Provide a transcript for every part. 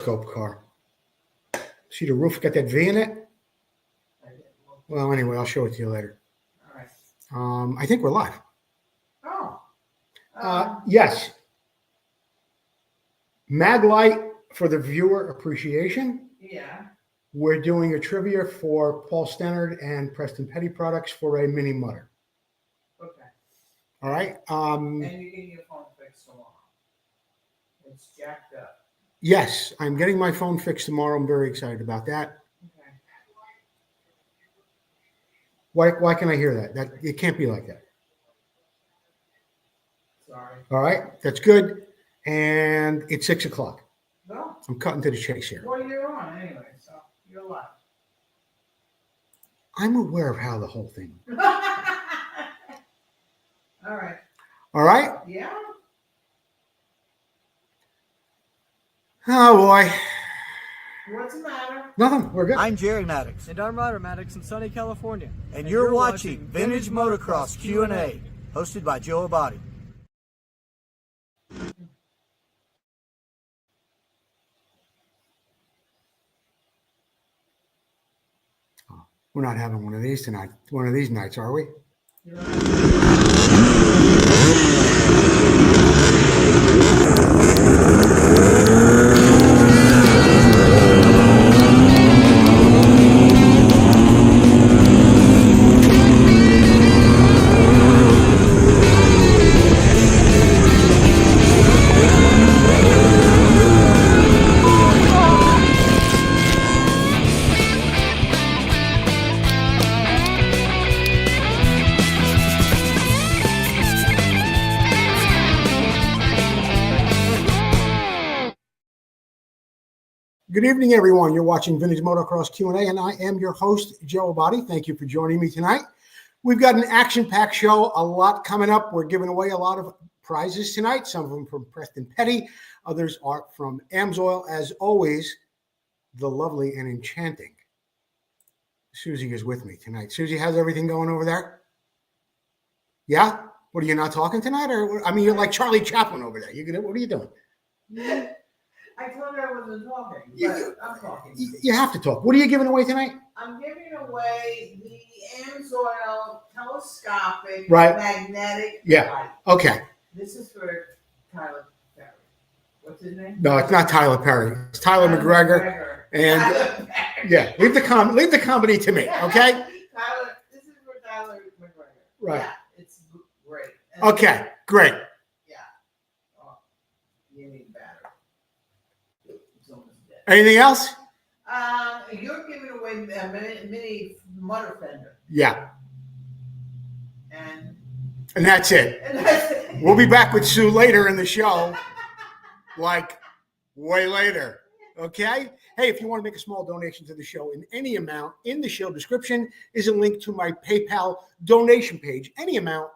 scope car. See the roof got that V in it? Well, anyway, I'll show it to you later. All right. I think we're live. Oh. Yes. Maglite for the viewer appreciation. Yeah. We're doing a trivia for Paul Stennard and Preston Petty products for a mini mutter. Okay. All right. And you get your phone fixed tomorrow. It's jacked up. Yes, I'm getting my phone fixed tomorrow. I'm very excited about that. Okay. Why can I hear that? That it can't be like that. Sorry. All right, that's good. And it's 6 o'clock. No. I'm cutting to the chase here. Well, you're on anyway, so you're live. I'm aware of how the whole thing. All right. All right. Yeah. Oh boy. What's the matter? Nothing. We're good. I'm Jerry Maddox, And I'm Ryder Maddox in sunny California. and you're watching Vintage Motocross Q&A, hosted by Joe Abbate. We're not having one of these tonight. One of these nights, are we? Good evening, everyone. You're watching Vintage Motocross Q&A, and I am your host, Joe Abbate. Thank you for joining me tonight. We've got an action-packed show, a lot coming up. We're giving away a lot of prizes tonight, some of them from Preston Petty, others are from Amsoil. As always, the lovely and enchanting Susie is with me tonight. Susie, how's everything going over there? Yeah? What, are you not talking tonight? Or I mean, you're like Charlie Chaplin over there. What are you doing? I told her I wasn't talking, but I'm talking. You have to talk. What are you giving away tonight? I'm giving away the Amsoil telescopic Right. magnetic Yeah. light. Okay. This is for Tyler Perry. What's his name? No, it's not Tyler Perry. It's Tyler McGregor. And Tyler Perry. yeah, leave the comedy to me, okay? Tyler, this is for Tyler McGregor. Right. Yeah, it's great. And Okay, great. Yeah. Oh, you need battery. It's almost dead. Anything else? You're giving away a mini motor fender, Yeah, and that's it. that's it. We'll be back with Sue later in the show, like way later, okay? Hey, if you want to make a small donation to the show in any amount, in the show description is a link to my PayPal donation page. Any amount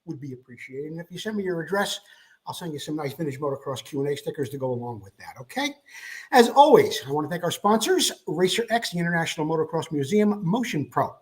would be appreciated. And if you send me your address, I'll send you some nice Vintage Motocross Q&A stickers to go along with that, okay? As always, I want to thank our sponsors, Racer X, the International Motocross Museum, Motion Pro,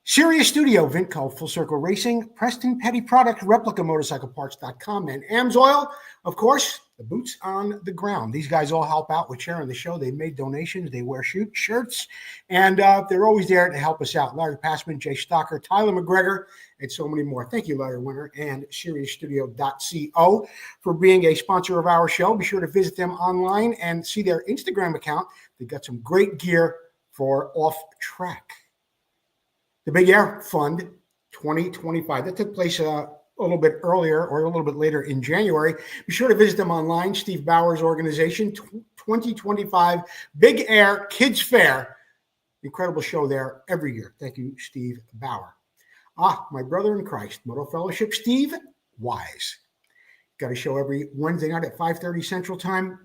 Sirius Studio, Vintco, Full Circle Racing, Preston Petty Product, ReplicaMotorcycleParts.com, and Amsoil, of course, the boots on the ground. These guys all help out with sharing the show. They made donations. They wear shirts, and they're always there to help us out. Larry Passman, Jay Stocker, Tyler McGregor, and so many more. Thank you, Larry Winter and SiriusStudio.co for being a sponsor of our show. Be sure to visit them online and see their Instagram account. They've got some great gear for off-track. The Big Air Fund 2025. That took place a little bit earlier or a little bit later in January. Be sure to visit them online. Steve Bauer's organization, 2025 Big Air Kids Fair. Incredible show there every year. Thank you, Steve Bauer. My brother in Christ, Moto Fellowship, Steve Wise. Got a show every Wednesday night at 5:30 Central Time.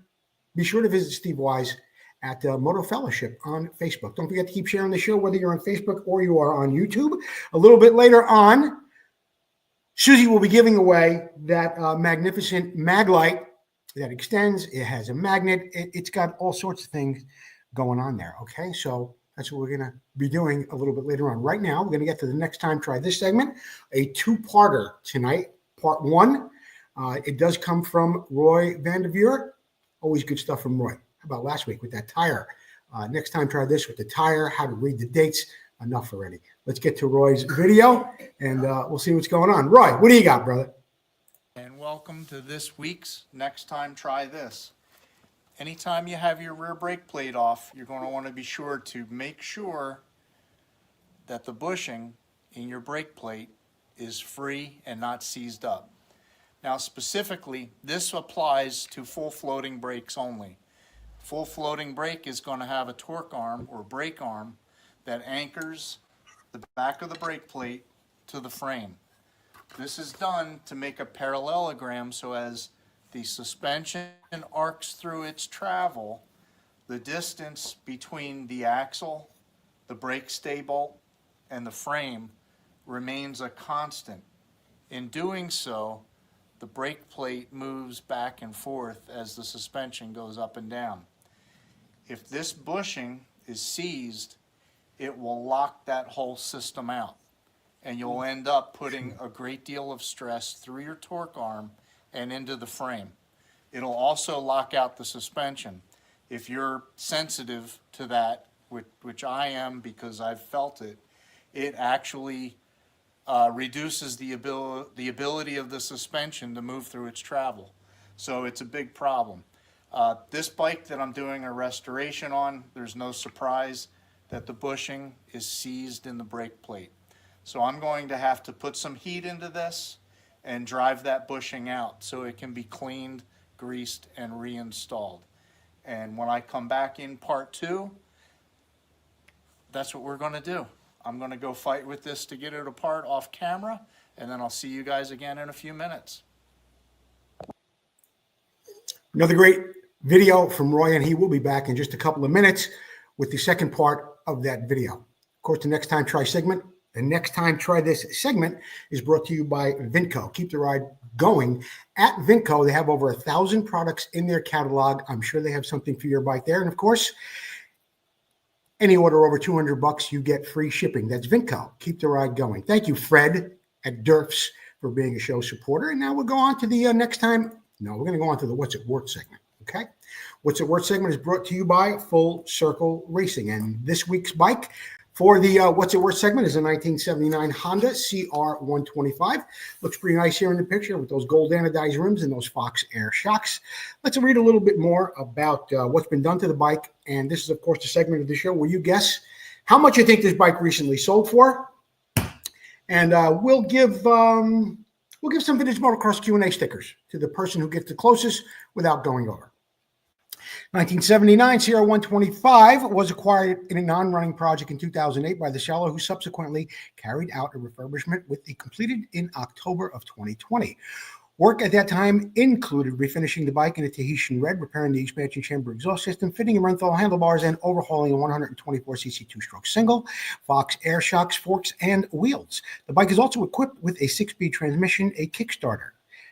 Be sure to visit Steve Wise at Moto Fellowship on Facebook. Don't forget to keep sharing the show, whether you're on Facebook or you are on YouTube. A little bit later on, Susie will be giving away that magnificent mag light that extends. It has a magnet. It's got all sorts of things going on there, okay? So that's what we're going to be doing a little bit later on. Right now, we're going to get to the next time try this segment, a two-parter tonight. Part one, it does come from Roy Vanderveer. Always good stuff from Roy. How about last week with that tire? Next time, try this with the tire, how to read the dates. Enough already. Let's get to Roy's video, and we'll see what's going on. Roy, what do you got, brother? And welcome to this week's Next Time Try This. Anytime you have your rear brake plate off, you're going to want to be sure to make sure that the bushing in your brake plate is free and not seized up. Now specifically, this applies to full floating brakes only. Full floating brake is going to have a torque arm or brake arm that anchors the back of the brake plate to the frame. This is done to make a parallelogram so as the suspension arcs through its travel, the distance between the axle, the brake stay bolt, and the frame remains a constant. In doing so, the brake plate moves back and forth as the suspension goes up and down. If this bushing is seized, it will lock that whole system out, and you'll end up putting a great deal of stress through your torque arm and into the frame. It'll also lock out the suspension. If you're sensitive to that, which I am because I've felt it, it actually reduces the ability of the suspension to move through its travel. So it's a big problem. This bike that I'm doing a restoration on, there's no surprise that the bushing is seized in the brake plate. So I'm going to have to put some heat into this and drive that bushing out so it can be cleaned, greased, and reinstalled. And when I come back in part 2, that's what we're going to do. I'm going to go fight with this to get it apart off camera, and then I'll see you guys again in a few minutes. Another great video from Roy, and he will be back in just a couple of minutes with the second part of that video. Of course, the Next Time Try segment, the Next Time Try This segment is brought to you by Vinco. Keep the ride going. At Vinco, they have over 1,000 products in their catalog. I'm sure they have something for your bike there. And of course, any order over $200, you get free shipping. That's Vinco. Keep the ride going. Thank you, Fred at Derf's, for being a show supporter. And now we'll go on to the next time. No, we're going to go on to the What's It Worth segment. Okay. What's It Worth segment is brought to you by Full Circle Racing. And this week's bike for the What's It Worth segment is a 1979 Honda CR125. Looks pretty nice here in the picture with those gold anodized rims and those Fox Air shocks. Let's read a little bit more about what's been done to the bike. And this is, of course, the segment of the show where you guess how much you think this bike recently sold for. And we'll give some Vintage Motocross Q&A stickers to the person who gets the closest without going over. 1979 CR125 was acquired in a non-running project in 2008 by the seller, who subsequently carried out a refurbishment with it completed in October of 2020. Work at that time included refinishing the bike in a Tahitian red, repairing the expansion chamber exhaust system, fitting and Renthal handlebars, and overhauling a 124cc two-stroke single, Fox Air shocks, forks, and wheels. The bike is also equipped with a 6-speed transmission, a Kickstarter,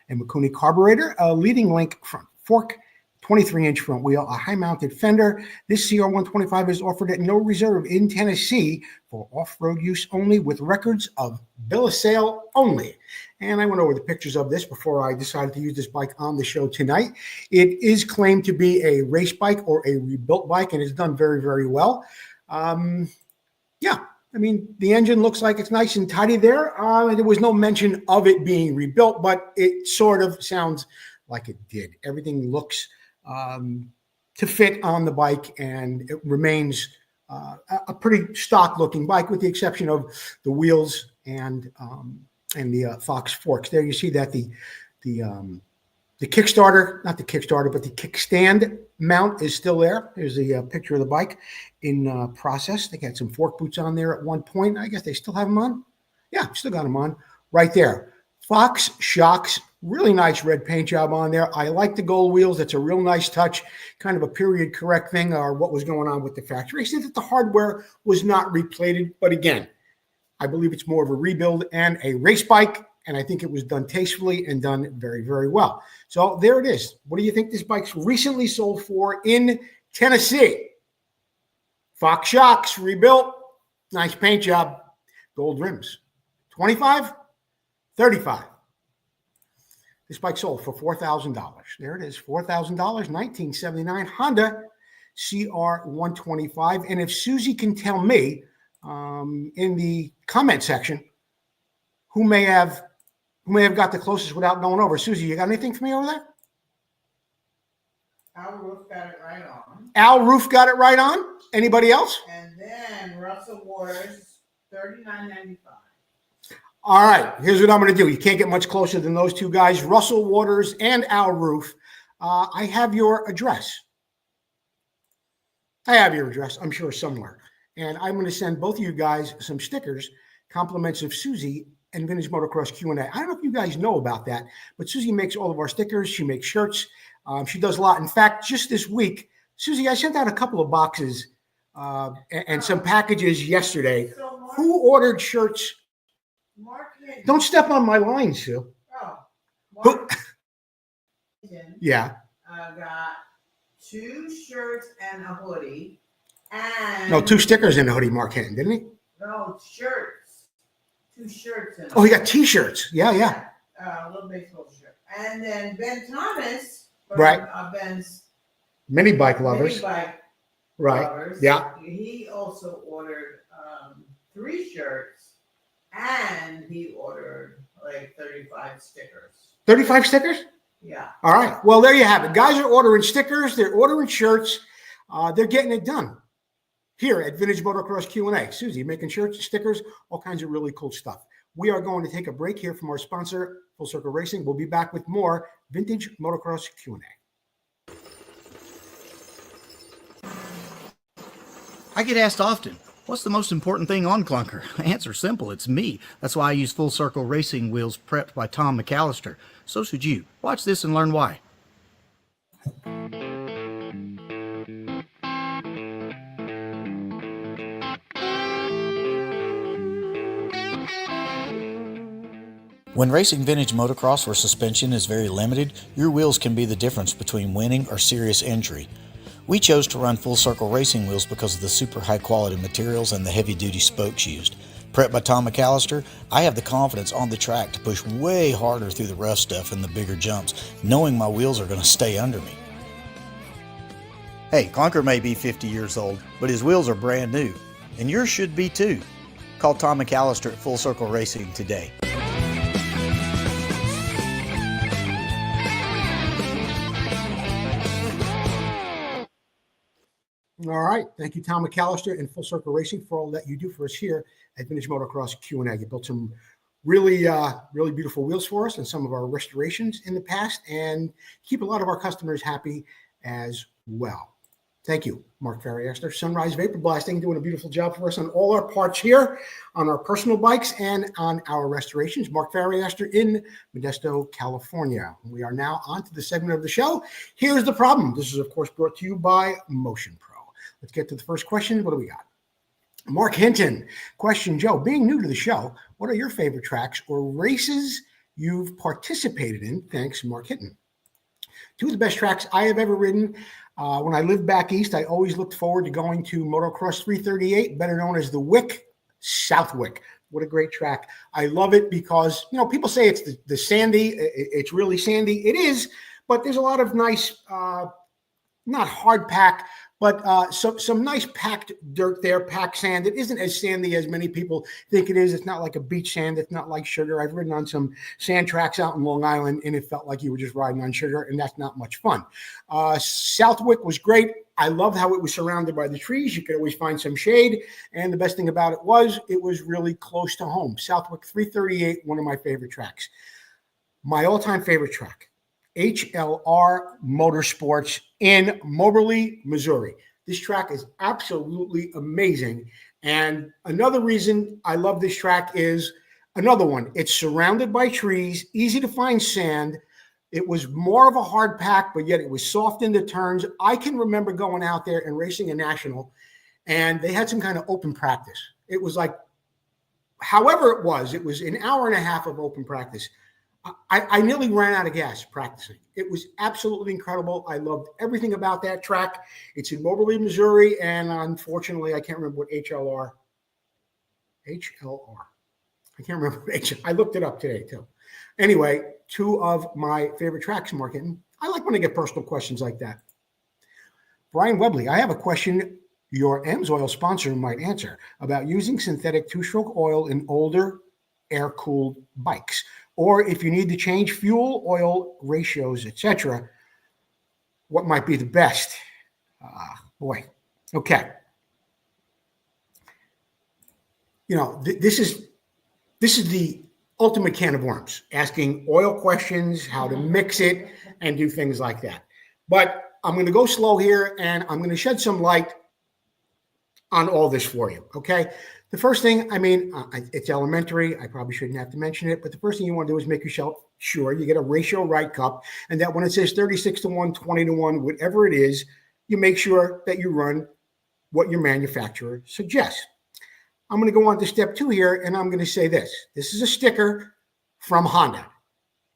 a Mikuni carburetor, a leading link front fork, 23-inch front wheel, a high-mounted fender. This CR125 is offered at no reserve in Tennessee for off-road use only, with records of bill of sale only. And I went over the pictures of this before I decided to use this bike on the show tonight. It is claimed to be a race bike or a rebuilt bike, and it's done very, very well. Yeah, I mean, the engine looks like it's nice and tidy there. There was no mention of it being rebuilt, but it sort of sounds like it did. Everything looks to fit on the bike, and it remains a pretty stock-looking bike, with the exception of the wheels and the Fox forks. There you see that the Kickstarter, not the Kickstarter, but the kickstand mount is still there. There's a picture of the bike in process. They got some fork boots on there at one point. I guess they still have them on. Yeah, still got them on right there. Fox shocks, really nice red paint job on there. I like the gold wheels. That's a real nice touch, kind of a period correct thing, or what was going on with the factory. I said that the hardware was not replated, but again, I believe it's more of a rebuild and a race bike, and I think it was done tastefully and done very, very well. So there it is. What do you think this bike's recently sold for in Tennessee? Fox shocks, rebuilt, nice paint job, gold rims. 25, 35. This bike sold for $4,000. There it is, $4,000, 1979 Honda CR125. And if Susie can tell me in the comment section who may have got the closest without going over. Susie, you got anything for me over there? Al Roof got it right on. Al Roof got it right on. Anybody else? And then Russell Waters, $39.95. All right, here's what I'm going to do. You can't get much closer than those two guys, Russell Waters and Al Roof. I have your address. I'm sure, somewhere. And I'm going to send both of you guys some stickers, compliments of Susie and Vintage Motocross Q&A. I don't know if you guys know about that, but Susie makes all of our stickers. She makes shirts. She does a lot. In fact, just this week, Susie, I sent out a couple of boxes and some packages yesterday. So Mark, Who ordered shirts? Mark Hidden. Don't step on my line, Sue. Oh, Who? Mark Hidden, Yeah. got 2 shirts and a hoodie. And No, 2 stickers in the hoodie, Mark Hinton, didn't he? No, shirts. 2 shirts. And Oh, he got T-shirts. Yeah. a little baseball shirt. And then Ben Thomas, from, Right. Ben's Mini bike lovers. Mini Bike Right. Lovers, Yeah. he also ordered 3 shirts, and he ordered like 35 stickers. 35 stickers? Yeah. All right. Well, there you have it. Guys are ordering stickers. They're ordering shirts. They're getting it done here at Vintage Motocross Q&A. Susie, making shirts, stickers, all kinds of really cool stuff. We are going to take a break here from our sponsor, Full Circle Racing. We'll be back with more Vintage Motocross Q&A. I get asked often, what's the most important thing on Clunker? Answer's simple, it's me. That's why I use Full Circle Racing wheels prepped by Tom McAllister. So should you. Watch this and learn why. When racing vintage motocross where suspension is very limited, your wheels can be the difference between winning or serious injury. We chose to run Full Circle Racing wheels because of the super high quality materials and the heavy duty spokes used. Prepped by Tom McAllister, I have the confidence on the track to push way harder through the rough stuff and the bigger jumps, knowing my wheels are going to stay under me. Hey, Clunker may be 50 years old, but his wheels are brand new, and yours should be too. Call Tom McAllister at Full Circle Racing today. All right. Thank you, Tom McAllister and Full Circle Racing for all that you do for us here at Vintage Motocross Q&A. You built some really beautiful wheels for us and some of our restorations in the past and keep a lot of our customers happy as well. Thank you, Mark Ferriester. Sunrise Vapor Blasting doing a beautiful job for us on all our parts here, on our personal bikes and on our restorations. Mark Ferriester in Modesto, California. We are now on to the segment of the show. Here's the problem. This is, of course, brought to you by Motion Pro. Let's get to the first question. What do we got? Mark Hinton. Question, Joe, being new to the show, what are your favorite tracks or races you've participated in? Thanks, Mark Hinton. 2 of the best tracks I have ever ridden. When I lived back east, I always looked forward to going to Motocross 338, better known as the Wick, Southwick. What a great track. I love it because, people say it's the sandy. It's really sandy. It is, but there's a lot of nice, not hard pack, but some nice packed dirt there, packed sand. It isn't as sandy as many people think it is. It's not like a beach sand. It's not like sugar. I've ridden on some sand tracks out in Long Island, and it felt like you were just riding on sugar, and that's not much fun. Southwick was great. I loved how it was surrounded by the trees. You could always find some shade, and the best thing about it was really close to home. Southwick 338, one of my favorite tracks. My all-time favorite track, HLR Motorsports in Moberly, Missouri. This track is absolutely amazing. And another reason I love this track is another one. It's surrounded by trees, easy to find sand. It was more of a hard pack, but yet it was soft in the turns. I can remember going out there and racing a national, and they had some kind of open practice. It was like, however it was an hour and a half of open practice. I nearly ran out of gas practicing. It was absolutely incredible. I loved everything about that track. It's in Moberly, Missouri, and unfortunately, I can't remember what HLR. I can't remember what I looked it up today, too. Anyway, two of my favorite tracks, Mark Hinton. I like when I get personal questions like that. Brian Webley, I have a question your AMSOIL sponsor might answer about using synthetic two-stroke oil in older air-cooled bikes, or if you need to change fuel oil ratios, etc. What might be the best? Boy, okay. You know, this is the ultimate can of worms, asking oil questions, how to mix it, and do things like that. But I'm going to go slow here, and I'm going to shed some light on all this for you, okay? The first thing, I mean, it's elementary. I probably shouldn't have to mention it, but the first thing you want to do is make yourself sure you get a ratio right cup, and that when it says 36 to 1, 20 to 1, whatever it is, you make sure that you run what your manufacturer suggests. I'm going to go on to step 2 here, and I'm going to say this. This is a sticker from Honda.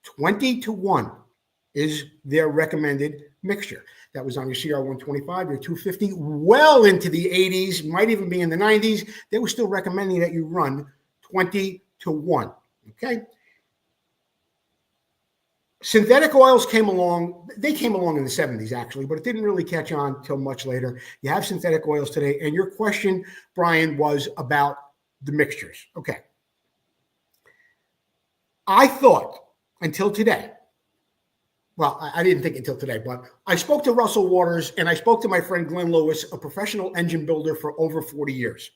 20 to 1 is their recommended mixture. That was on your CR125, your 250, well into the 80s, might even be in the 90s. They were still recommending that you run 20 to 1, okay? Synthetic oils came along. They came along in the 70s, actually, but it didn't really catch on until much later. You have synthetic oils today, and your question, Brian, was about the mixtures. Okay. I thought until today, well, I didn't think until today, but I spoke to Russell Waters and I spoke to my friend Glenn Lewis, a professional engine builder for over 40 years.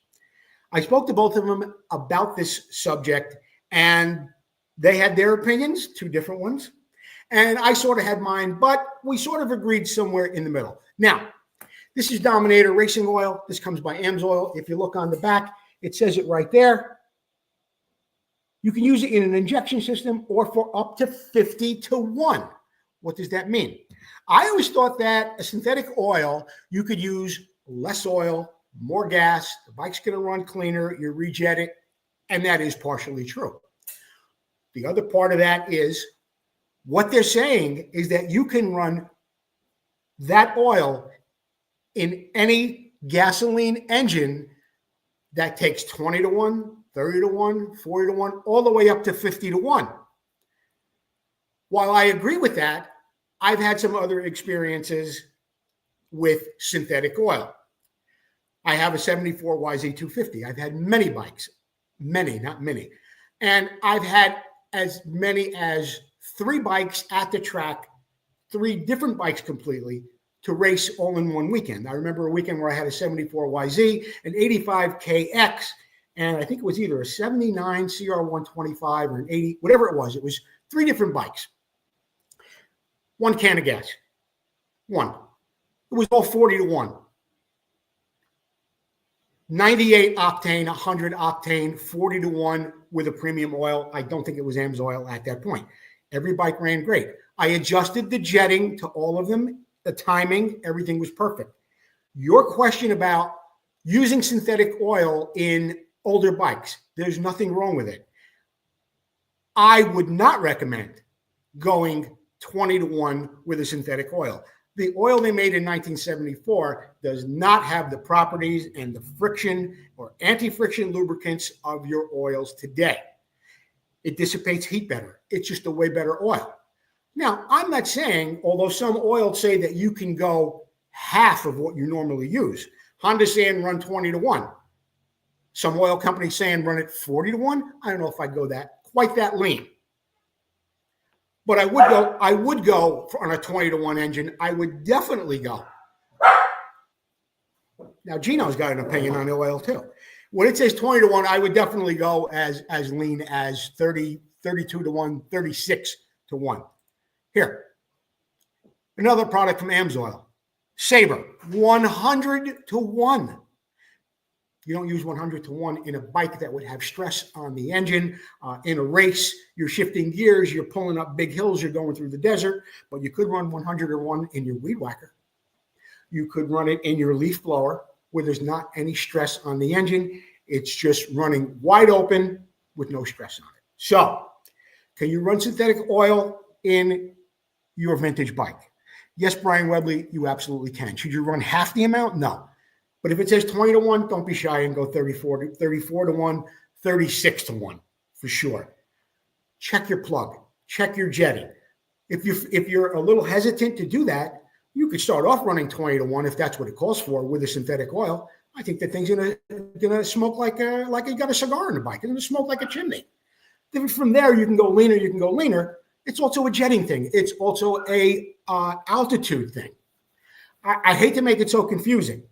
I spoke to both of them about this subject, and they had their opinions, 2 different ones. And I sort of had mine, but we sort of agreed somewhere in the middle. Now, this is Dominator Racing Oil. This comes by AMSOIL. If you look on the back, it says it right there. You can use it in an injection system or for up to 50 to 1. What does that mean? I always thought that a synthetic oil, you could use less oil, more gas, the bike's going to run cleaner, you rejet it, and that is partially true. The other part of that is what they're saying is that you can run that oil in any gasoline engine that takes 20 to 1, 30 to 1, 40 to 1, all the way up to 50 to 1. While I agree with that, I've had some other experiences with synthetic oil. I have a 74 YZ250. I've had many bikes, many, not many. And I've had as many as 3 bikes at the track, 3 different bikes completely, to race all in one weekend. I remember a weekend where I had a 74 YZ, an 85 KX, and I think it was either a 79 CR125 or an 80, whatever it was. It was 3 different bikes. 1 can of gas. 1. It was all 40 to 1. 98 octane, 100 octane, 40 to 1 with a premium oil. I don't think it was AMSOIL at that point. Every bike ran great. I adjusted the jetting to all of them, the timing, everything was perfect. Your question about using synthetic oil in older bikes, there's nothing wrong with it. I would not recommend going 20 to 1 with a synthetic oil. The oil they made in 1974 does not have the properties and the friction or anti-friction lubricants of your oils today. It dissipates heat better. It's just a way better oil. Now, I'm not saying, although some oils say that you can go half of what you normally use. Honda's saying run 20 to 1. Some oil companies saying run it 40 to 1. I don't know if I'd go quite that lean. But I would go on a 20 to 1 engine. I would definitely go. Now, Gino's got an opinion on the oil too. When it says 20 to 1, I would definitely go as lean as 30, 32 to 1, 36 to 1. Here, another product from AMSOIL. Sabre, 100 to 1. You don't use 100 to 1 in a bike that would have stress on the engine. In a race, you're shifting gears, you're pulling up big hills, you're going through the desert, but you could run 100 to 1 in your weed whacker. You could run it in your leaf blower where there's not any stress on the engine. It's just running wide open with no stress on it. So, can you run synthetic oil in your vintage bike? Yes, Brian Webley, you absolutely can. Should you run half the amount? No. But if it says 20 to 1, don't be shy and go 34 to 1, 36 to 1 for sure. Check your plug. check your jetting. If you're a little hesitant to do that, you could start off running 20 to 1 if that's what it calls for with a synthetic oil. I think the thing's gonna smoke like you got a cigar in the bike. It's gonna smoke like a chimney. Then from there, you can go leaner. You can go leaner. It's also a jetting thing. It's also a altitude thing. I hate to make it so confusing,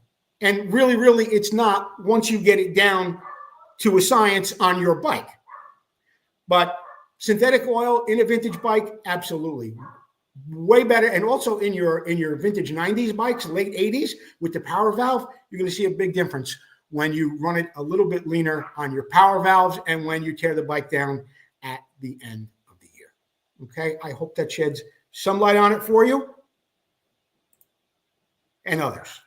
and really, really, it's not once you get it down to a science on your bike. But synthetic oil in a vintage bike, absolutely. Way better. And also in your vintage 90s bikes, late 80s, with the power valve, you're going to see a big difference when you run it a little bit leaner on your power valves and when you tear the bike down at the end of the year. Okay, I hope that sheds some light on it for you and others.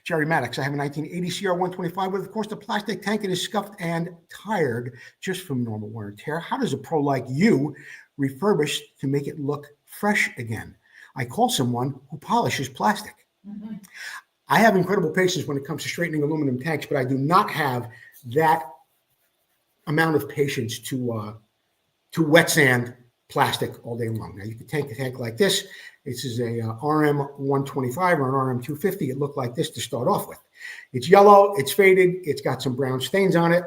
Jerry Maddox, I have a 1980 CR125 with, of course, the plastic tank. It is scuffed and tired just from normal wear and tear. How does a pro like you refurbish to make it look fresh again? I call someone who polishes plastic. Mm-hmm. I have incredible patience when it comes to straightening aluminum tanks, but I do not have that amount of patience to wet sand plastic all day long. Now, you can take a tank like this. This is a RM125 or an RM250. It looked like this to start off with. It's yellow. It's faded. It's got some brown stains on it.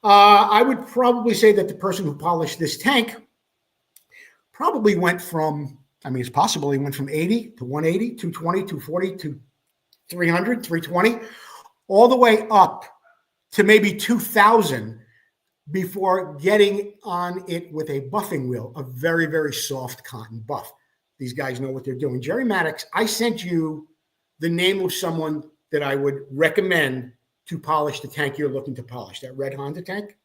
I would probably say that the person who polished this tank probably went from, it's possible he went from 80 to 180, 220, 240 to 300, 320, all the way up to maybe 2,000 before getting on it with a buffing wheel, a very, very soft cotton buff. These guys know what they're doing. Jerry Maddox, I sent you the name of someone that I would recommend to polish the tank you're looking to polish, that red Honda tank.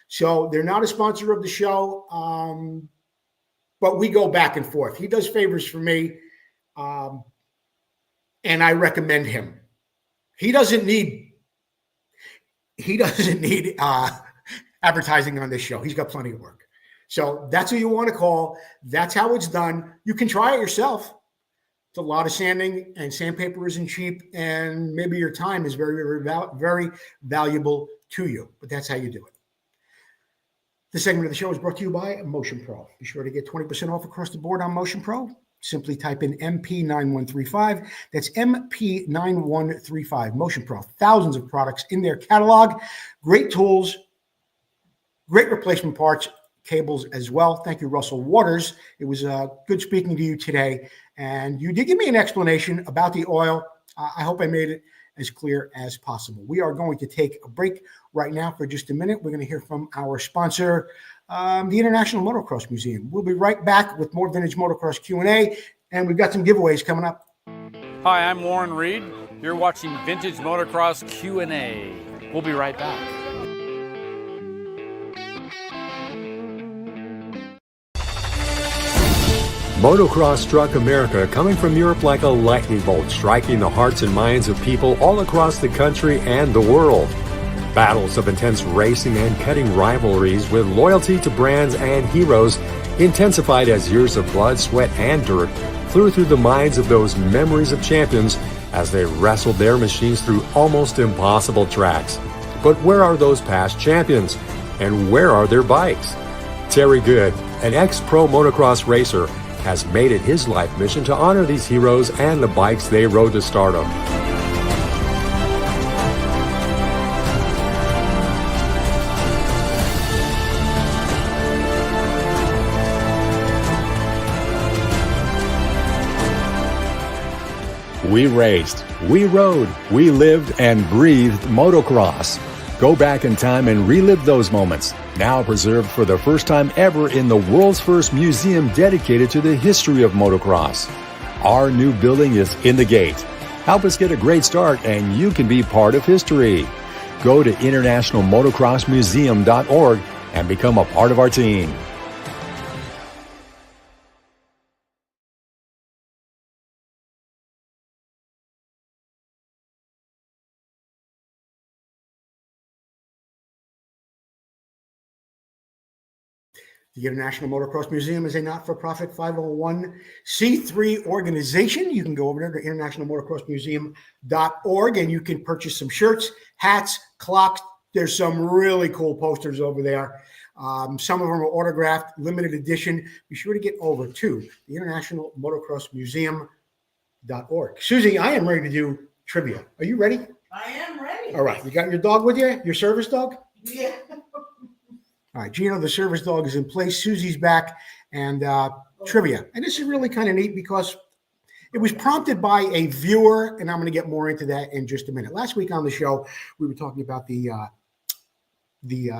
So they're not a sponsor of the show, but we go back and forth. He does favors for me, and I recommend him. He doesn't need advertising on this show. He's got plenty of work. So that's who you want to call. That's how it's done. You can try it yourself. It's a lot of sanding, and sandpaper isn't cheap, and maybe your time is very, very, very valuable to you, but that's how you do it. This segment of the show is brought to you by Motion Pro. Be sure to get 20% off across the board on Motion Pro. Simply type in MP9135. That's MP9135. Motion Pro. Thousands of products in their catalog. Great tools, great replacement parts, cables as well. Thank you, Russell Waters. It was good speaking to you today. And you did give me an explanation about the oil. I hope I made it as clear as possible. We are going to take a break right now for just a minute. We're going to hear from our sponsor, the International Motocross Museum. We'll be right back with more Vintage Motocross Q&A, and we've got some giveaways coming up. Hi, I'm Warren Reed. You're watching Vintage Motocross Q&A. We'll be right back. Motocross struck America, coming from Europe like a lightning bolt, striking the hearts and minds of people all across the country and the world. Battles of intense racing and cutting rivalries with loyalty to brands and heroes intensified as years of blood, sweat, and dirt flew through the minds of those memories of champions as they wrestled their machines through almost impossible tracks. But where are those past champions? And where are their bikes? Terry Good, an ex-pro motocross racer, has made it his life mission to honor these heroes and the bikes they rode to stardom. We raced, we rode, we lived and breathed motocross. Go back in time and relive those moments, now preserved for the first time ever in the world's first museum dedicated to the history of motocross. Our new building is in the gate. Help us get a great start and you can be part of history. Go to internationalmotocrossmuseum.org and become a part of our team. The International Motocross Museum is a not-for-profit 501c3 organization. You can go over there to internationalmotocrossmuseum.org and you can purchase some shirts, hats, clocks. There's some really cool posters over there. Some of them are autographed, limited edition. Be sure to get over to the International Motocross Museum.org. Susie, I am ready to do trivia. Are you ready? I am ready. All right. You got your dog with you? Your service dog? Yeah. All right. Gino, the service dog, is in place. Susie's back. And trivia. And this is really kind of neat because it was prompted by a viewer, and I'm going to get more into that in just a minute. Last week on the show, we were talking about the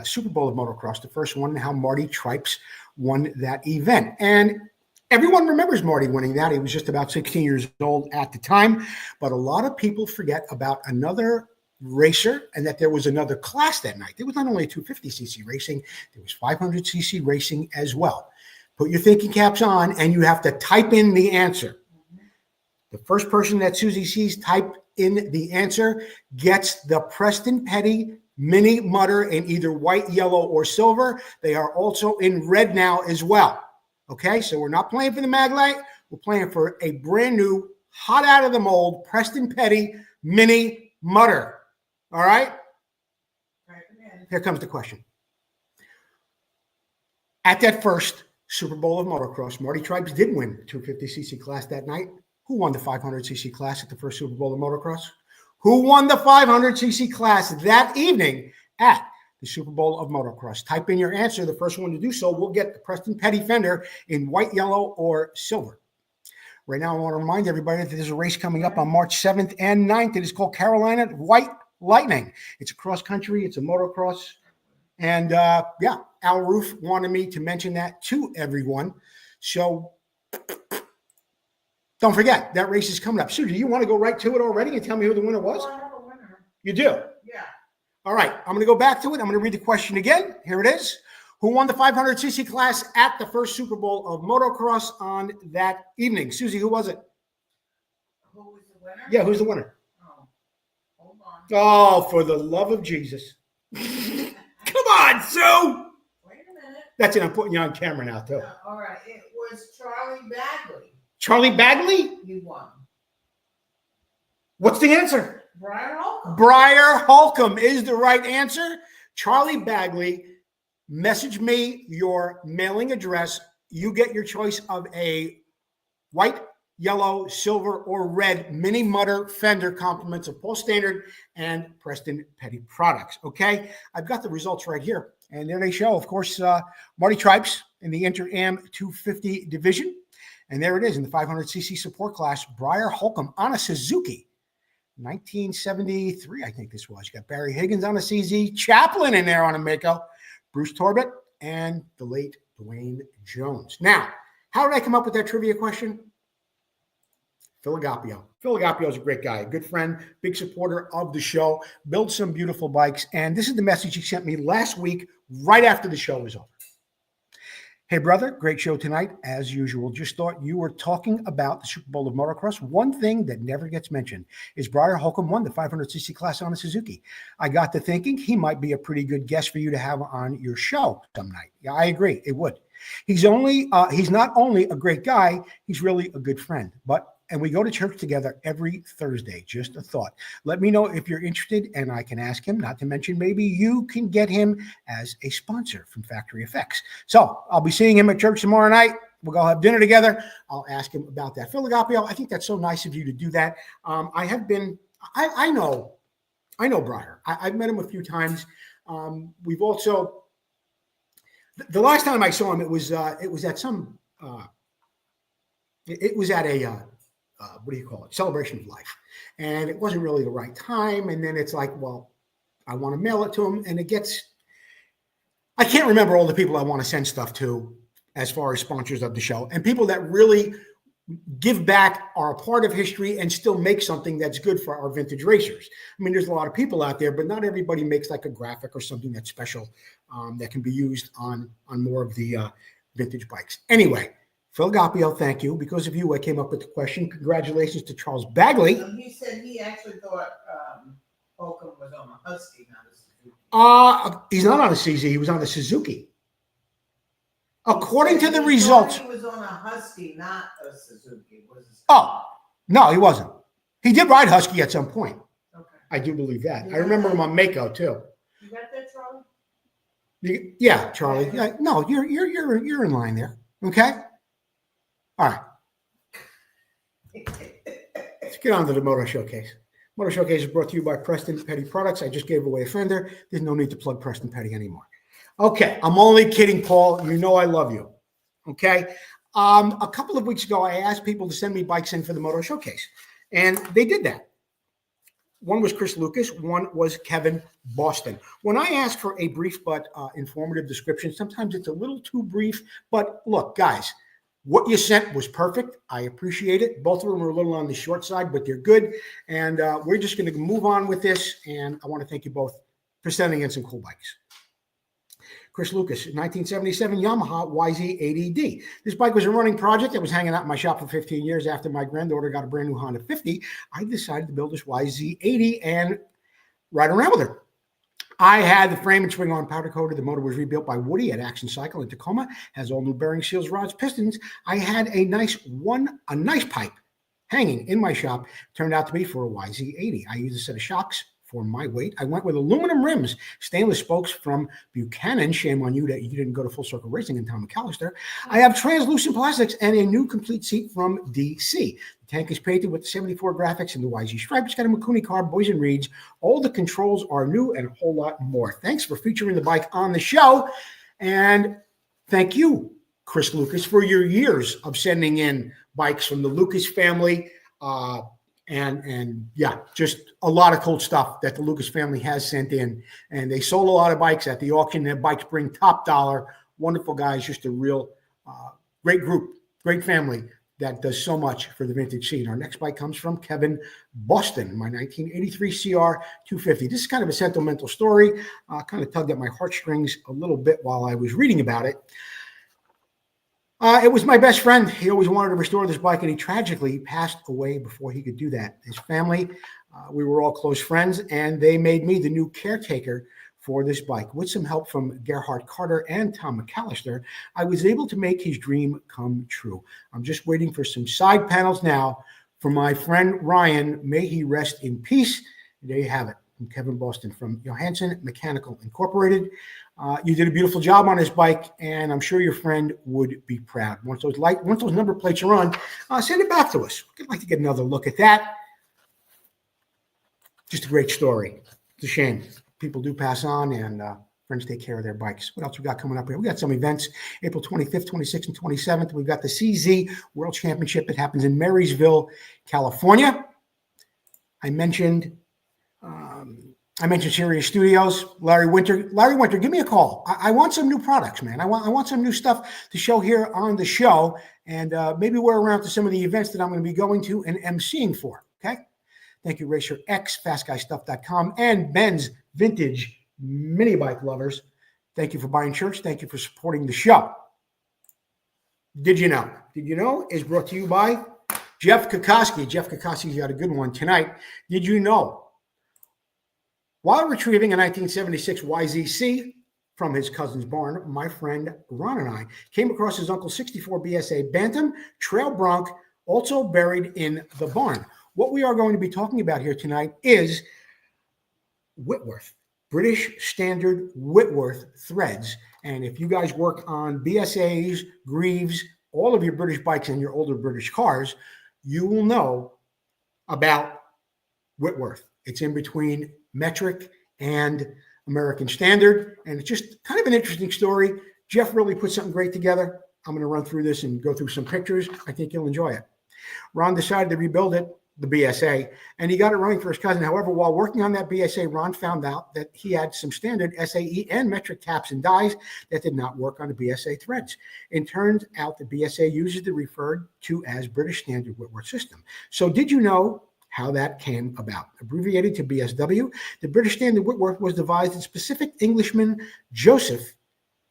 Super Bowl of Motocross, the first one, and how Marty Tripes won that event. And everyone remembers Marty winning that. He was just about 16 years old at the time. But a lot of people forget about another racer and that there was another class that night. There was not only 250cc racing, there was 500cc racing as well. Put your thinking caps on, and you have to type in the answer. The first person that Susie sees type in the answer gets the Preston Petty Mini Mutter in either white, yellow, or silver. They are also in red now as well. Okay, so we're not playing for the Maglite. We're playing for a brand new, hot out of the mold Preston Petty Mini Mutter. All right? Here comes the question. At that first Super Bowl of Motocross, Marty Tripes did win the 250cc class that night. Who won the 500cc class at the first Super Bowl of Motocross? Who won the 500cc class that evening at the Super Bowl of Motocross? Type in your answer. The first one to do so will get the Preston Petty fender in white, yellow, or silver. Right now, I want to remind everybody that there's a race coming up on March 7th and 9th. It is called Carolina White Lightning. It's a cross country. It's a motocross. And yeah, Al Roof wanted me to mention that to everyone. So don't forget, that race is coming up. Sue, do you want to go right to it already and tell me who the winner was? Oh, I have a winner. You do? Yeah. All right. I'm going to go back to it. I'm going to read the question again. Here it is. Who won the 500cc class at the first Super Bowl of Motocross on that evening? Susie, who was it? Who was the winner? Yeah, who's the winner? Oh, hold on. Oh, for the love of Jesus. Come on, Sue. Wait a minute. That's it. I'm putting you on camera now, too. All right. It was Charlie Bagley. Charlie Bagley? He won. What's the answer? Brian Holcomb. Briar Holcomb is the right answer. Charlie Bagley, message me your mailing address. You get your choice of a white, yellow, silver, or red Mini Mutter fender, compliments of Paul Standard and Preston Petty products. Okay, I've got the results right here, and there they show. Of course, Marty Tripes in the Inter-Am 250 division, and there it is in the 500cc support class. Briar Holcomb on a Suzuki, 1973, I think this was. You got Barry Higgins on a CZ, Chamberlain in there on a Mako, Bruce Torbett, and the late Dwayne Jones. Now, how did I come up with that trivia question? Phil Agapio. Phil Agapio is a great guy, a good friend, big supporter of the show, builds some beautiful bikes. And this is the message he sent me last week, right after the show was over. Hey, brother, great show tonight, as usual. Just thought you were talking about the Super Bowl of Motocross. One thing that never gets mentioned is Briar Holcomb won the 500cc class on a Suzuki. I got to thinking he might be a pretty good guest for you to have on your show some night. Yeah, I agree. It would. He's not only a great guy, he's really a good friend. And we go to church together every Thursday. Just a thought. Let me know if you're interested, and I can ask him, not to mention maybe you can get him as a sponsor from Factory Effects. So I'll be seeing him at church tomorrow night. We'll go have dinner together. I'll ask him about that. Phil Agapio, I think that's so nice of you to do that. I know Briar. I've met him a few times. We've also, the last time I saw him, it was at some, it was at a, what do you call it? Celebration of Life. And it wasn't really the right time. And then it's like, well, I want to mail it to him. And I can't remember all the people I want to send stuff to as far as sponsors of the show and people that really give back, are a part of history, and still make something that's good for our vintage racers. I mean, there's a lot of people out there, but not everybody makes like a graphic or something that's special that can be used on more of the vintage bikes. Anyway, Phil Agapio, thank you. Because of you, I came up with the question. Congratulations to Charles Bagley. He said he actually thought Holcomb was on a Husky, not a Suzuki. He's not on a CZ. He was on a Suzuki. According to the results. He was on a Husky, not a Suzuki. No, he wasn't. He did ride Husky at some point. Okay. I do believe that. I remember him on Mako, too. You got that, Charlie? Yeah, Charlie. Yeah, no, you're in line there. Okay. All right. Let's get on to the Moto Showcase. Moto Showcase is brought to you by Preston Petty Products. I just gave away a fender. There's no need to plug Preston Petty anymore. Okay, I'm only kidding, Paul. You know I love you. Okay. A couple of weeks ago, I asked people to send me bikes in for the Moto Showcase, and they did that. One was Chris Lucas. One was Kevin Boston. When I ask for a brief but informative description, sometimes it's a little too brief. But look, guys, what you sent was perfect. I appreciate it. Both of them are a little on the short side, but they're good. And we're just going to move on with this. And I want to thank you both for sending in some cool bikes. Chris Lucas, 1977 Yamaha YZ80D. This bike was a running project that was hanging out in my shop for 15 years. After my granddaughter got a brand new Honda 50, I decided to build this YZ80 and ride around with her. I had the frame and swing on powder coated. The motor was rebuilt by Woody at Action Cycle in Tacoma. Has all new bearing seals, rods, pistons. I had a nice pipe hanging in my shop. Turned out to be for a YZ80. I used a set of shocks for my weight. I went with aluminum rims, stainless spokes from Buchanan. Shame on you that you didn't go to Full Circle Racing and Tom McAllister. I have translucent plastics and a new complete seat from DC. The tank is painted with 74 graphics and the YZ stripe. It's got a Mikuni carb, Boys and Reeds. All the controls are new and a whole lot more. Thanks for featuring the bike on the show. And thank you, Chris Lucas, for your years of sending in bikes from the Lucas family. And yeah, just a lot of cool stuff that the Lucas family has sent in. And they sold a lot of bikes at the auction. Their bikes bring top dollar. Wonderful guys, just a real great group, great family that does so much for the vintage scene. Our next bike comes from Kevin Boston, my 1983 CR 250. This is kind of a sentimental story. Kind of tugged at my heartstrings a little bit while I was reading about it. It was my best friend. He always wanted to restore this bike, and he tragically passed away before he could do that. His family, we were all close friends, and they made me the new caretaker for this bike. With some help from Gerhard Carter and Tom McAllister, I was able to make his dream come true. I'm just waiting for some side panels now for my friend Ryan. May he rest in peace. There you have it. From Kevin Boston from Johansson Mechanical Incorporated. You did a beautiful job on this bike, and I'm sure your friend would be proud. Once those number plates are on, send it back to us. I'd like to get another look at that. Just a great story. It's a shame. People do pass on, and friends take care of their bikes. What else we got coming up here? We got some events, April 25th, 26th, and 27th. We've got the CZ World Championship that happens in Marysville, California. I mentioned Sirius Studios. Larry Winter, give me a call. I want some new products, man. I want some new stuff to show here on the show, and maybe we're around to some of the events that I'm going to be going to and emceeing for. Okay. Thank you, Racer X, FastGuyStuff.com, and Ben's Vintage Mini Bike Lovers. Thank you for buying shirts. Thank you for supporting the show. Did you know? Did you know is brought to you by Jeff Kokoski. Jeff Kokoski's got a good one tonight. Did you know? While retrieving a 1976 YZC from his cousin's barn, my friend Ron and I came across his uncle's 64 BSA Bantam Trail Bronc, also buried in the barn. What we are going to be talking about here tonight is Whitworth, British Standard Whitworth threads. And if you guys work on BSAs, Greaves, all of your British bikes and your older British cars, you will know about Whitworth. It's in between metric and American Standard, and it's just kind of an interesting story. Jeff really put something great together. I'm going to run through this and go through some pictures. I think you'll enjoy it. Ron decided to rebuild it, the BSA, and he got it running for his cousin. However, while working on that BSA, Ron found out that he had some standard SAE and metric taps and dies that did not work on the BSA threads. It turns out the BSA uses the referred to as British Standard Whitworth system. So did you know how that came about? Abbreviated to BSW, the British Standard Whitworth was devised in specific Englishman Joseph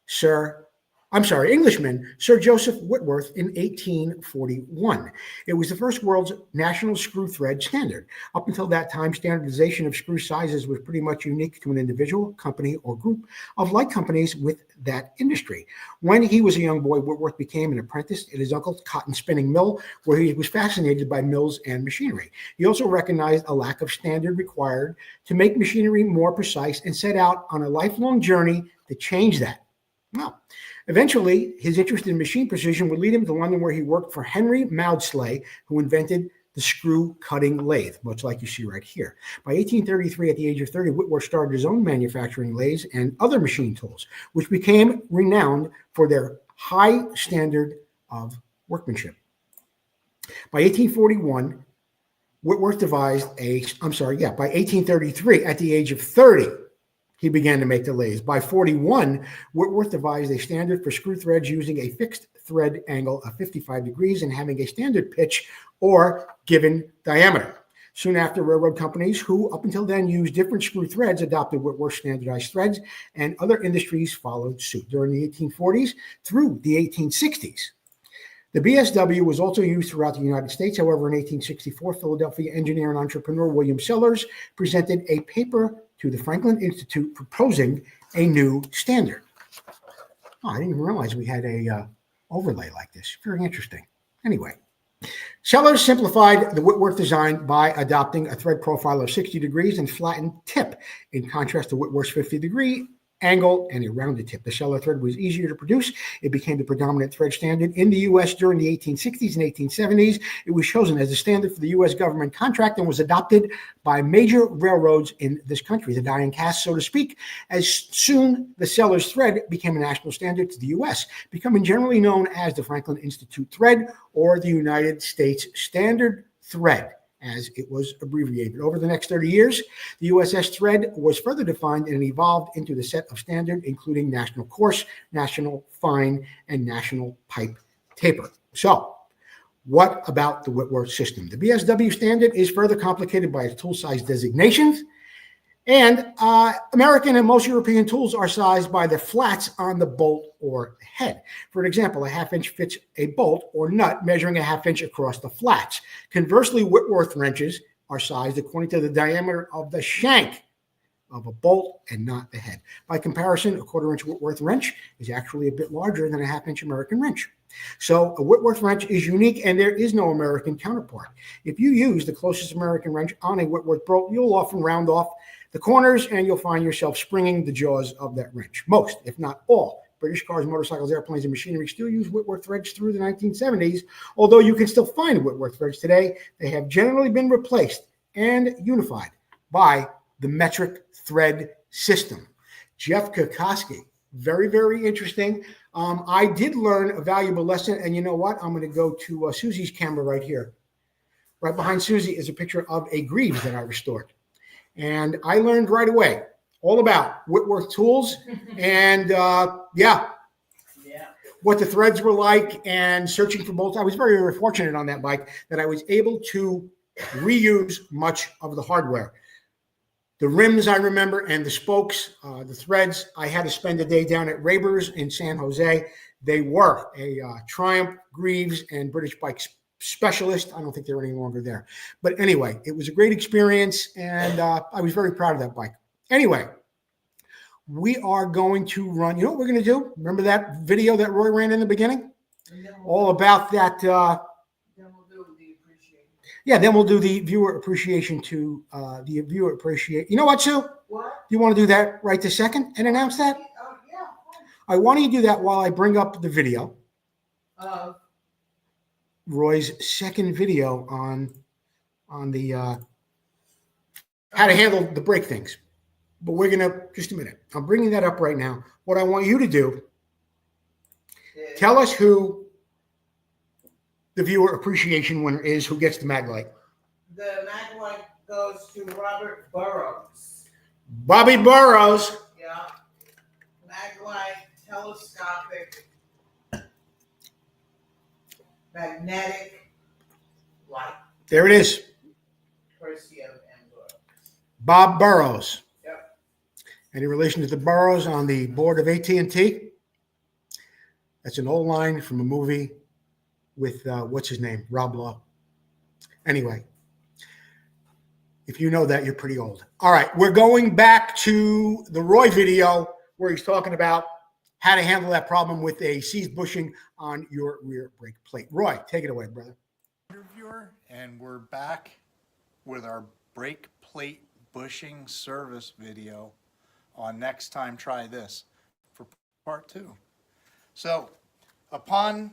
Sir Englishman Sir Joseph Whitworth in 1841. It was the first world's national screw thread standard. Up until that time, standardization of screw sizes was pretty much unique to an individual, company, or group of like companies with that industry. When he was a young boy, Whitworth became an apprentice at his uncle's cotton spinning mill, where he was fascinated by mills and machinery. He also recognized a lack of standard required to make machinery more precise and set out on a lifelong journey to change that. Well, eventually, his interest in machine precision would lead him to London, where he worked for Henry Maudslay, who invented the screw cutting lathe, much like you see right here. By 1833, at the age of 30, Whitworth started his own manufacturing lathes and other machine tools, which became renowned for their high standard of workmanship. By 1841, Whitworth devised by 1833, at the age of 30, he began to make the lathes. By 41, Whitworth devised a standard for screw threads using a fixed thread angle of 55 degrees and having a standard pitch or given diameter. Soon after, railroad companies, who up until then used different screw threads, adopted Whitworth's standardized threads, and other industries followed suit. During the 1840s through the 1860s, the BSW was also used throughout the United States. However, in 1864, Philadelphia engineer and entrepreneur William Sellers presented a paper to the Franklin Institute proposing a new standard. Oh, I didn't even realize we had a overlay like this. Very interesting. Anyway, Sellers simplified the Whitworth design by adopting a thread profile of 60 degrees and flattened tip, in contrast to Whitworth's 50-degree angle and a rounded tip. The Seller thread was easier to produce. It became the predominant thread standard in the U.S. during the 1860s and 1870s. It was chosen as the standard for the U.S. government contract and was adopted by major railroads in this country, the dying cast, so to speak. As soon the Seller's thread became a national standard to the U.S., becoming generally known as the Franklin Institute thread or the United States Standard Thread, as it was abbreviated. Over the next 30 years, the USS thread was further defined and evolved into the set of standard, including national coarse, national fine, and national pipe taper. So, what about the Whitworth system? The BSW standard is further complicated by its tool size designations, and American and most European tools are sized by the flats on the bolt or head. For an example, a half-inch fits a bolt or nut measuring a half-inch across the flats. Conversely, Whitworth wrenches are sized according to the diameter of the shank of a bolt and not the head. By comparison, a quarter-inch Whitworth wrench is actually a bit larger than a half-inch American wrench. So a Whitworth wrench is unique, and there is no American counterpart. If you use the closest American wrench on a Whitworth bolt, you'll often round off the corners, and you'll find yourself springing the jaws of that wrench. Most, if not all, British cars, motorcycles, airplanes, and machinery still use Whitworth threads through the 1970s. Although you can still find Whitworth threads today, they have generally been replaced and unified by the metric thread system. Jeff Kokoski, very, very interesting. I did learn a valuable lesson, and you know what? I'm going to go to Susie's camera right here. Right behind Susie is a picture of a Greaves that I restored. And I learned right away all about Whitworth tools and, what the threads were like and searching for bolts. I was very, very fortunate on that bike that I was able to reuse much of the hardware. The rims, I remember, and the spokes, the threads, I had to spend a day down at Raber's in San Jose. They were a Triumph, Greaves, and British Bikes specialist. I don't think they're any longer there. But anyway, it was a great experience, and I was very proud of that bike. Anyway, we are going to run, you know what we're going to do? Remember that video that Roy ran in the beginning? All about that. Then we'll do the appreciation. Yeah, then we'll do the viewer appreciation to the viewer appreciate. You know what, Sue? What? Do you want to do that right this second and announce that? Yeah. I want you to do that while I bring up the video. Roy's second video on the how to handle the brake things. But we're going to, just a minute. I'm bringing that up right now. What I want you to do, tell us who the viewer appreciation winner is, who gets the Maglite. The Maglite goes to Robert Burrows. Bobby Burrows. Yeah. Maglite, telescopic, magnetic light. There it is. Courtesy of Endor. Bob Burrows. Yep. Any relation to the Burrows on the board of AT&T? That's an old line from a movie with, what's his name? Rob Lowe. Anyway, if you know that, you're pretty old. All right, we're going back to the Roy video where he's talking about how to handle that problem with a seized bushing on your rear brake plate. Roy, take it away, brother. Viewer, and we're back with our brake plate bushing service video on Next Time Try This for part 2. So upon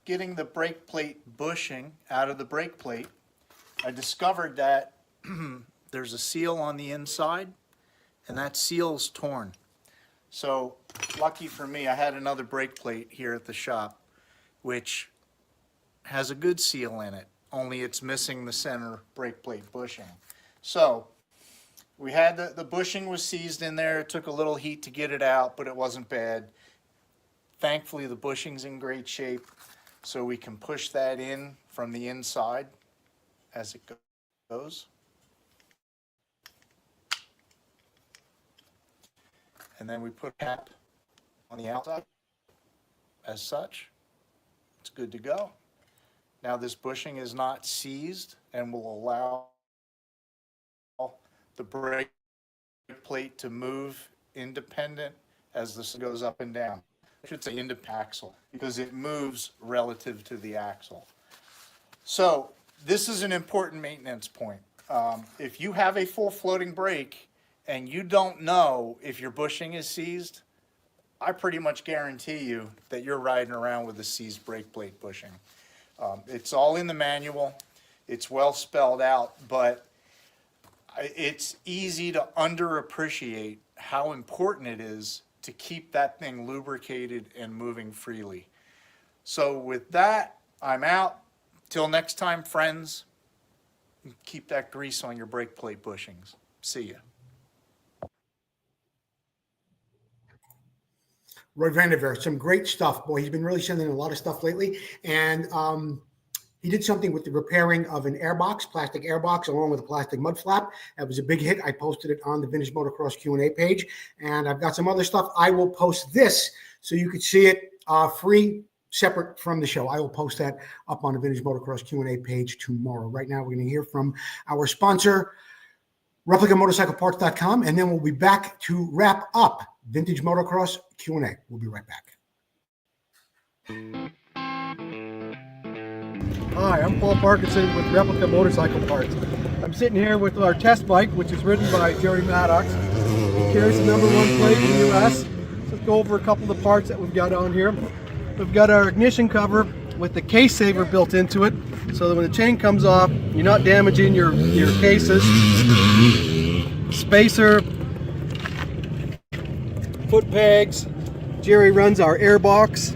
getting the brake plate bushing out of the brake plate, I discovered that there's a seal on the inside, and that seal's torn. So lucky for me, I had another brake plate here at the shop, which has a good seal in it, only it's missing the center brake plate bushing. So we had the bushing was seized in there. It took a little heat to get it out, but it wasn't bad. Thankfully, the bushing's in great shape, so we can push that in from the inside as it goes. And then we put a cap on the outside as such. It's good to go. Now this bushing is not seized and will allow the brake plate to move independent as this goes up and down. I should say into axle because it moves relative to the axle. So this is an important maintenance point. If you have a full floating brake and you don't know if your bushing is seized, I pretty much guarantee you that you're riding around with a seized brake plate bushing. It's all in the manual. It's well spelled out, but it's easy to underappreciate how important it is to keep that thing lubricated and moving freely. So with that, I'm out. Till next time, friends, keep that grease on your brake plate bushings. See ya. Roy Vanderveer, some great stuff. Boy, he's been really sending a lot of stuff lately. And he did something with the repairing of an airbox, plastic airbox, along with a plastic mud flap. That was a big hit. I posted it on the Vintage Motocross Q&A page. And I've got some other stuff. I will post this so you could see it free, separate from the show. I will post that up on the Vintage Motocross Q&A page tomorrow. Right now, we're going to hear from our sponsor, ReplicaMotorcycleParts.com, and then we'll be back to wrap up Vintage Motocross Q&A. We'll be right back. Hi, I'm Paul Parkinson with Replica Motorcycle Parts. I'm sitting here with our test bike, which is ridden by Jerry Maddox. It carries the #1 plate in the US. Let's go over a couple of the parts that we've got on here. We've got our ignition cover with the case saver built into it, so that when the chain comes off, you're not damaging your cases. Spacer, foot pegs. Jerry runs our airbox.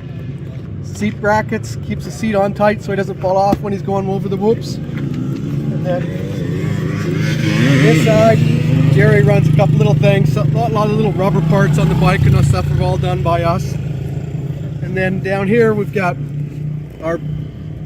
Seat brackets, keeps the seat on tight so he doesn't fall off when he's going over the whoops. And then on this side, Jerry runs a couple little things, a lot of little rubber parts on the bike and that stuff are all done by us. And then down here we've got our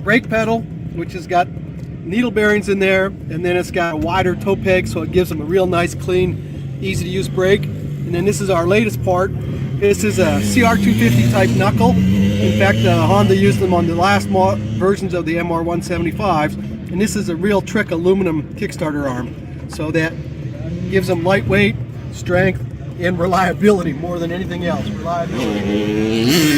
brake pedal, which has got needle bearings in there, and then it's got a wider toe peg so it gives them a real nice, clean, easy to use brake. And then this is our latest part. This is a CR250 type knuckle. In fact, Honda used them on the last versions of the MR175s, and this is a real trick aluminum Kickstarter arm. So that gives them lightweight, strength, and reliability more than anything else. Reliability.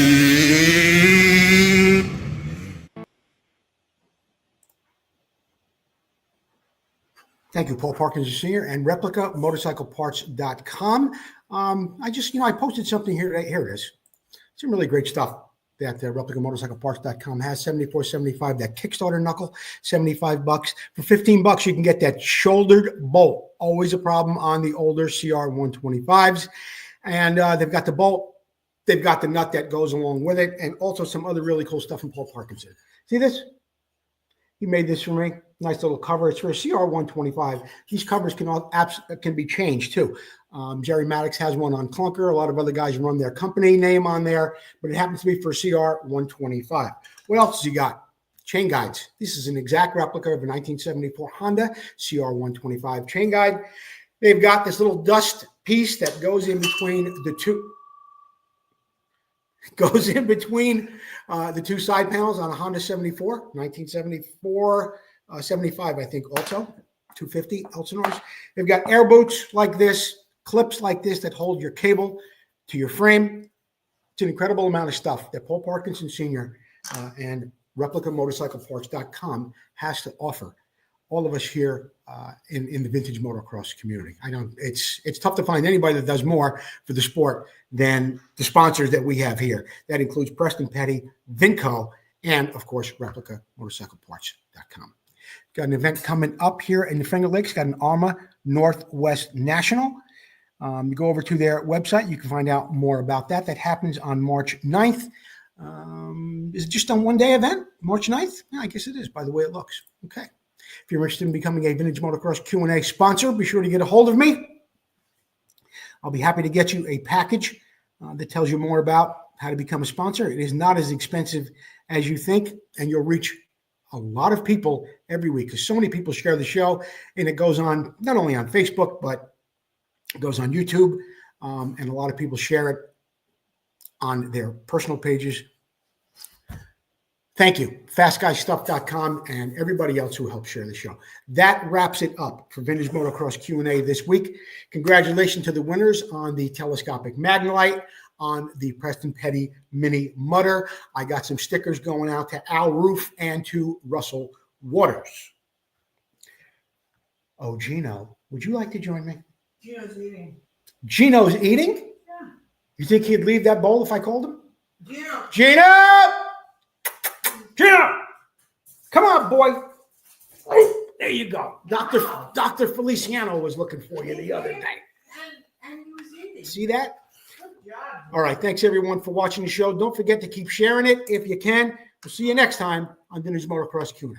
Thank you, Paul Parkinson Sr. and ReplicaMotorcycleParts.com. I posted something here today. Here it is. Some really great stuff that ReplicaMotorcycleParts.com has. $74.75, that Kickstarter knuckle, $75. For $15, you can get that shouldered bolt. Always a problem on the older CR125s. And they've got the bolt. They've got the nut that goes along with it, and also some other really cool stuff from Paul Parkinson. See this? He made this for me. Nice little cover. It's for a CR125. These covers can be changed too. Jerry Maddox has one on Clunker. A lot of other guys run their company name on there, but it happens to be for CR125. What else has he got? Chain guides. This is an exact replica of a 1974 Honda CR125 chain guide. They've got this little dust piece that goes in between the two. goes in between the two side panels on a Honda 74, 1974, 75, I think, also 250 Elsinores. They've got air boots like this, clips like this that hold your cable to your frame. It's an incredible amount of stuff that Paul Parkinson Sr. And ReplicaMotorcycleParts.com has to offer all of us here in the vintage motocross community. I know it's tough to find anybody that does more for the sport than the sponsors that we have here. That includes Preston Petty, Vinco, and of course, ReplicaMotorcycleParts.com. Got an event coming up here in the Finger Lakes. Got an ARMA Northwest National. You go over to their website. You can find out more about that. That happens on March 9th. Is it just a one-day event, March 9th? Yeah, I guess it is by the way it looks. Okay. If you're interested in becoming a Vintage Motocross Q&A sponsor, be sure to get a hold of me. I'll be happy to get you a package that tells you more about how to become a sponsor. It is not as expensive as you think, and you'll reach a lot of people every week because so many people share the show, and it goes on not only on Facebook, but it goes on YouTube, and a lot of people share it on their personal pages. Thank you, FastGuyStuff.com and everybody else who helped share the show. That wraps it up for Vintage Motocross Q&A this week. Congratulations to the winners on the telescopic Magnolite, on the Preston Petty Mini Mutter. I got some stickers going out to Al Roof and to Russell Waters. Oh, Gino, would you like to join me? Gino's eating. Gino's eating? Yeah. You think he'd leave that bowl if I called him? Gino. Gino! Gino! Come on, boy. There you go. Dr. Feliciano was looking for you the other day. And he was eating. See that? Good job. All right. Thanks, everyone, for watching the show. Don't forget to keep sharing it if you can. We'll see you next time on Vintage Motocross Q&A.